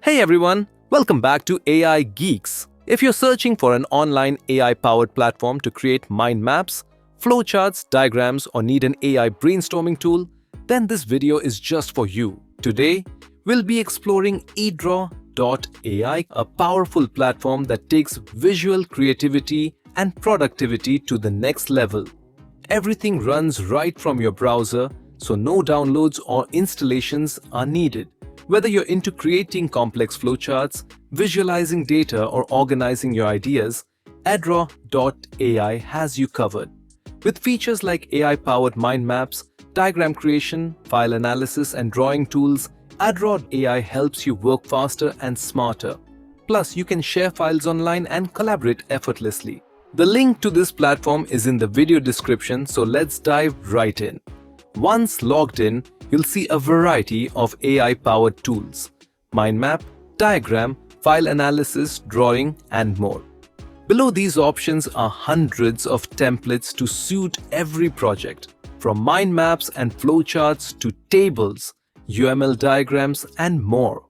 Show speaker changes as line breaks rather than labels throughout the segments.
Hey everyone, welcome back to AI Geeks. If you're searching for an online AI-powered platform to create mind maps, flowcharts, diagrams, or need an AI brainstorming tool, then this video is just for you. Today, we'll be exploring Edraw.AI, a powerful platform that takes visual creativity and productivity to the next level. Everything runs right from your browser, so no downloads or installations are needed. Whether you're into creating complex flowcharts, visualizing data, or organizing your ideas, Edraw.AI has you covered. With features like AI-powered mind maps, diagram creation, file analysis, and drawing tools, Edraw.AI helps you work faster and smarter. Plus, you can share files online and collaborate effortlessly. The link to this platform is in the video description, so let's dive right in. Once logged in, you'll see a variety of AI-powered tools: mind map, diagram, file analysis, drawing, and more. Below these options are hundreds of templates to suit every project, from mind maps and flowcharts to tables, UML diagrams, and more.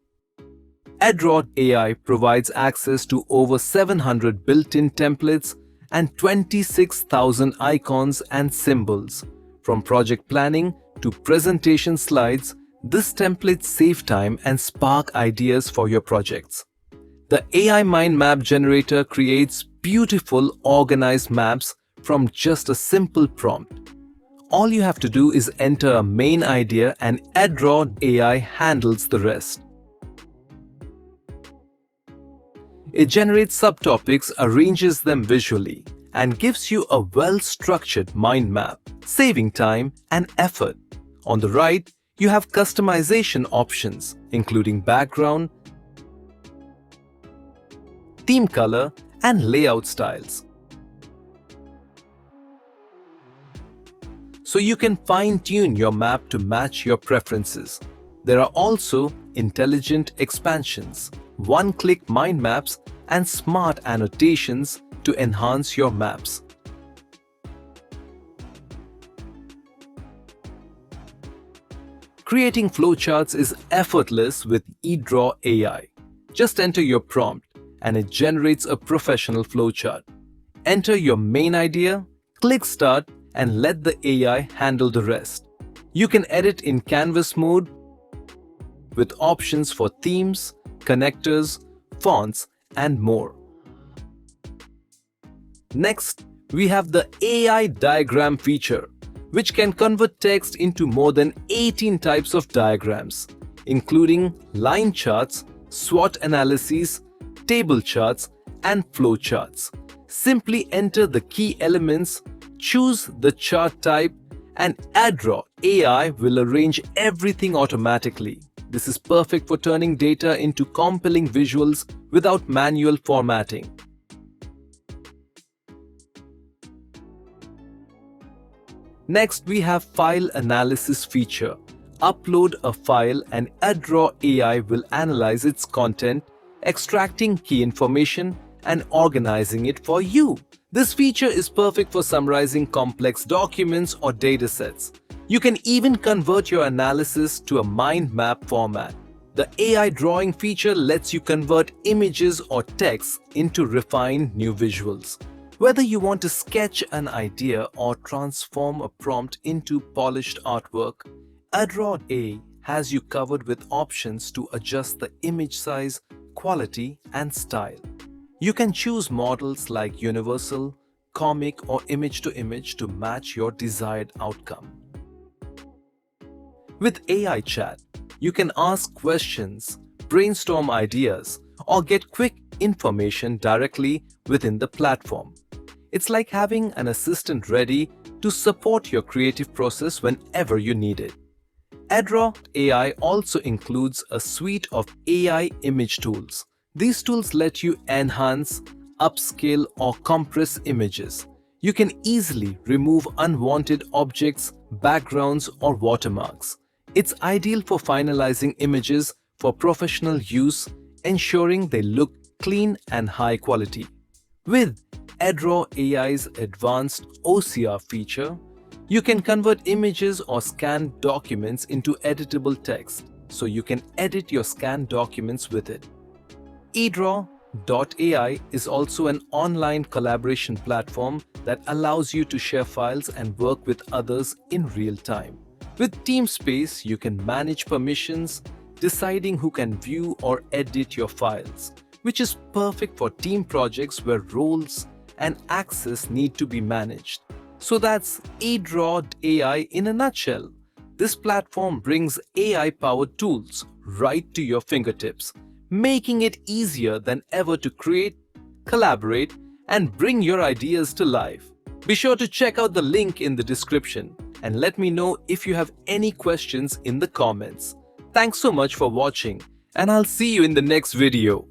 Edraw.AI provides access to over 700 built-in templates and 26,000 icons and symbols. From project planning to presentation slides, this templates save time and spark ideas for your projects. The AI Mind Map generator creates beautiful, organized maps from just a simple prompt. All you have to do is enter a main idea and Edraw.AI handles the rest. It generates subtopics, arranges them visually, and gives you a well-structured mind map, saving time and effort. On the right, you have customization options, including background, theme color, and layout styles. So you can fine-tune your map to match your preferences. There are also intelligent expansions, one-click mind maps, and smart annotations to enhance your maps. Creating flowcharts is effortless with Edraw.AI. Just enter your prompt and it generates a professional flowchart. Enter your main idea, click Start, and let the AI handle the rest. You can edit in canvas mode with options for themes, connectors, fonts, and more. Next, we have the AI diagram feature, which can convert text into more than 18 types of diagrams, including line charts, SWOT analyses, table charts, and flow charts. Simply enter the key elements, choose the chart type, and Edraw.AI will arrange everything automatically. This is perfect for turning data into compelling visuals without manual formatting. Next, we have file analysis feature. Upload a file and Edraw.AI will analyze its content, extracting key information and organizing it for you. This feature is perfect for summarizing complex documents or datasets. You can even convert your analysis to a mind map format. The AI drawing feature lets you convert images or text into refined new visuals. Whether you want to sketch an idea or transform a prompt into polished artwork, Edraw.AI has you covered with options to adjust the image size, quality, and style. You can choose models like universal, comic, or image to match your desired outcome. With AI chat, you can ask questions, brainstorm ideas, or get quick information directly within the platform. It's like having an assistant ready to support your creative process whenever you need it. Edraw.AI also includes a suite of AI image tools. These tools let you enhance, upscale, or compress images. You can easily remove unwanted objects, backgrounds, or watermarks. It's ideal for finalizing images for professional use, ensuring they look clean and high quality. With Edraw.AI's advanced OCR feature, you can convert images or scanned documents into editable text. so you can edit your scanned documents with it. Edraw.AI is also an online collaboration platform that allows you to share files and work with others in real time. With TeamSpace, you can manage permissions, deciding who can view or edit your files, which is perfect for team projects where roles and access need to be managed. So that's Edraw.AI in a nutshell. This platform brings AI-powered tools right to your fingertips, making it easier than ever to create, collaborate, and bring your ideas to life. Be sure to check out the link in the description and let me know if you have any questions in the comments. Thanks so much for watching, and I'll see you in the next video.